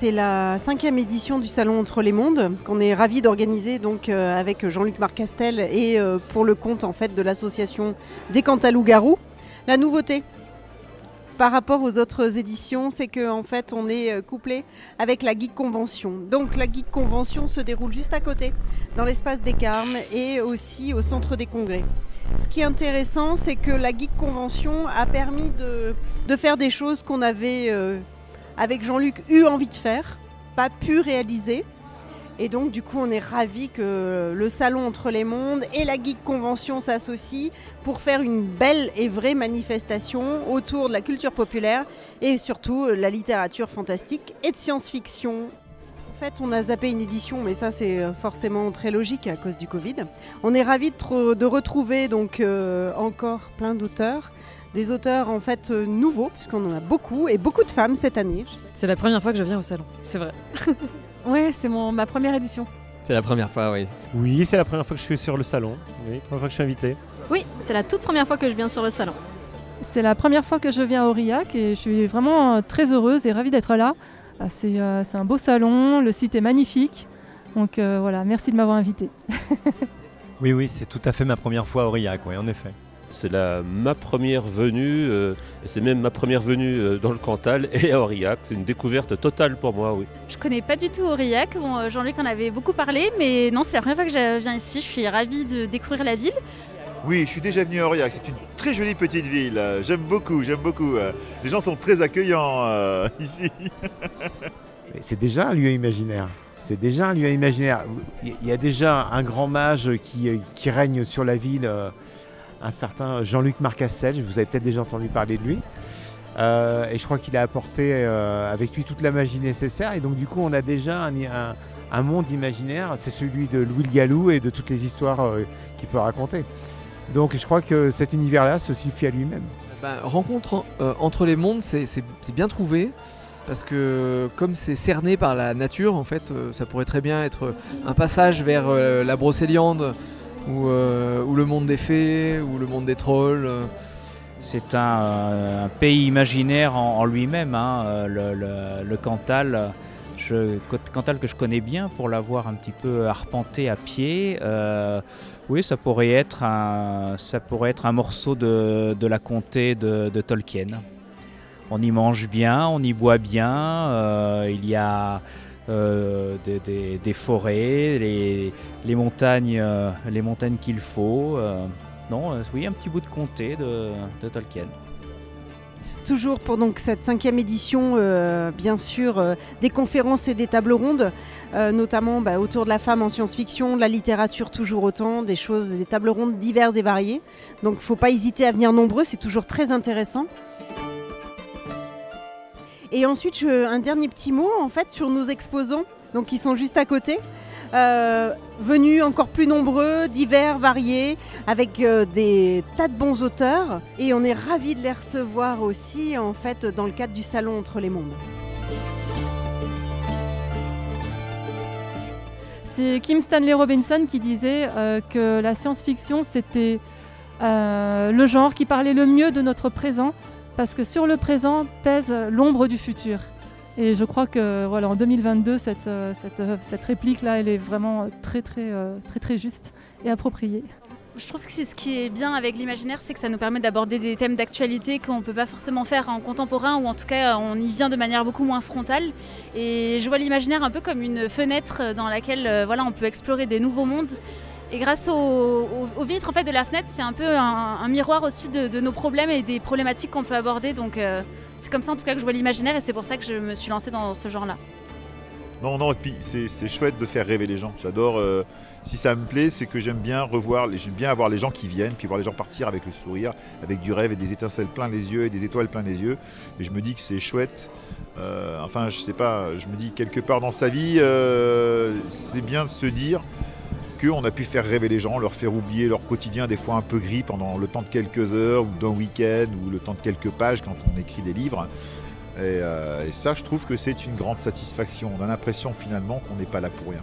C'est la 5e édition du Salon Entre les Mondes qu'on est ravis d'organiser donc, avec Jean-Luc Marcastel et pour le compte en fait, de l'association des Cantaloups-Garous. La nouveauté par rapport aux autres éditions, c'est qu'en fait, on est couplé avec la Geek Convention. Donc la Geek Convention se déroule juste à côté, dans l'espace des Carmes et aussi au centre des congrès. Ce qui est intéressant, c'est que la Geek Convention a permis de faire des choses qu'on avait, avec Jean-Luc, eu envie de faire, pas pu réaliser. Et donc, du coup, on est ravis que le Salon Entre les Mondes et la Geek Convention s'associent pour faire une belle et vraie manifestation autour de la culture populaire et surtout la littérature fantastique et de science-fiction. En fait, on a zappé une édition, mais ça, c'est forcément très logique à cause du Covid. On est ravis de retrouver donc, encore plein d'auteurs. Des auteurs en fait nouveaux, puisqu'on en a beaucoup, et beaucoup de femmes cette année. C'est la première fois que je viens au salon, c'est vrai. Ouais, c'est ma première édition. C'est la première fois, oui. Oui, c'est la première fois que je suis sur le salon. Oui, la première fois que je suis invité. Oui, c'est la toute première fois que je viens sur le salon. C'est la première fois que je viens à Aurillac et je suis vraiment très heureuse et ravie d'être là. C'est un beau salon, le site est magnifique. Donc voilà, merci de m'avoir invité. Oui, c'est tout à fait ma première fois à Aurillac, oui, en effet. C'est ma première venue, et c'est même ma première venue dans le Cantal et à Aurillac. C'est une découverte totale pour moi, oui. Je connais pas du tout Aurillac. Bon, Jean-Luc en avait beaucoup parlé, mais non, c'est la première fois que je viens ici. Je suis ravie de découvrir la ville. Oui, je suis déjà venu à Aurillac. C'est une très jolie petite ville. J'aime beaucoup. Les gens sont très accueillants ici. C'est déjà un lieu imaginaire. Il y a déjà un grand mage qui règne sur la ville. Un certain Jean-Luc Marcastel, vous avez peut-être déjà entendu parler de lui. Et je crois qu'il a apporté avec lui toute la magie nécessaire. Et donc du coup, on a déjà un monde imaginaire. C'est celui de Louis le Gallou et de toutes les histoires qu'il peut raconter. Donc je crois que cet univers-là se suffit à lui-même. Rencontre entre les mondes, c'est bien trouvé. Parce que comme c'est cerné par la nature, en fait, ça pourrait très bien être un passage vers la Brocéliande, ou le monde des fées, ou le monde des trolls. C'est un pays imaginaire en lui-même, hein, le Cantal. Cantal que je connais bien pour l'avoir un petit peu arpenté à pied. Oui, ça pourrait être un morceau de la comté de Tolkien. On y mange bien, on y boit bien, il y a des forêts, les montagnes qu'il faut. Oui, un petit bout de comté de Tolkien. Toujours pour donc, cette 5e édition, bien sûr, des conférences et des tables rondes, notamment autour de la femme en science-fiction, de la littérature toujours autant, des tables rondes diverses et variées. Donc il ne faut pas hésiter à venir nombreux, c'est toujours très intéressant. Et ensuite, un dernier petit mot en fait, sur nos exposants, donc, qui sont juste à côté. Venus encore plus nombreux, divers, variés, avec des tas de bons auteurs. Et on est ravis de les recevoir aussi en fait, dans le cadre du Salon Entre les Mondes. C'est Kim Stanley Robinson qui disait que la science-fiction, c'était le genre qui parlait le mieux de notre présent, parce que sur le présent pèse l'ombre du futur. Et je crois que voilà, en 2022, cette réplique-là, elle est vraiment très juste et appropriée. Je trouve que c'est ce qui est bien avec l'imaginaire, c'est que ça nous permet d'aborder des thèmes d'actualité qu'on ne peut pas forcément faire en contemporain, ou en tout cas on y vient de manière beaucoup moins frontale. Et je vois l'imaginaire un peu comme une fenêtre dans laquelle on peut explorer des nouveaux mondes. Et grâce aux vitres en fait, de la fenêtre, c'est un peu un miroir aussi de nos problèmes et des problématiques qu'on peut aborder. Donc c'est comme ça en tout cas que je vois l'imaginaire, et c'est pour ça que je me suis lancée dans ce genre-là. Non, et puis c'est chouette de faire rêver les gens. J'adore, si ça me plaît, c'est que j'aime bien avoir les gens qui viennent, puis voir les gens partir avec le sourire, avec du rêve et des étincelles plein les yeux et des étoiles plein les yeux. Et je me dis que c'est chouette. Je sais pas, je me dis quelque part dans sa vie, c'est bien de se dire qu'on a pu faire rêver les gens, leur faire oublier leur quotidien des fois un peu gris pendant le temps de quelques heures ou d'un week-end ou le temps de quelques pages quand on écrit des livres. Et ça, je trouve que c'est une grande satisfaction. On a l'impression finalement qu'on n'est pas là pour rien.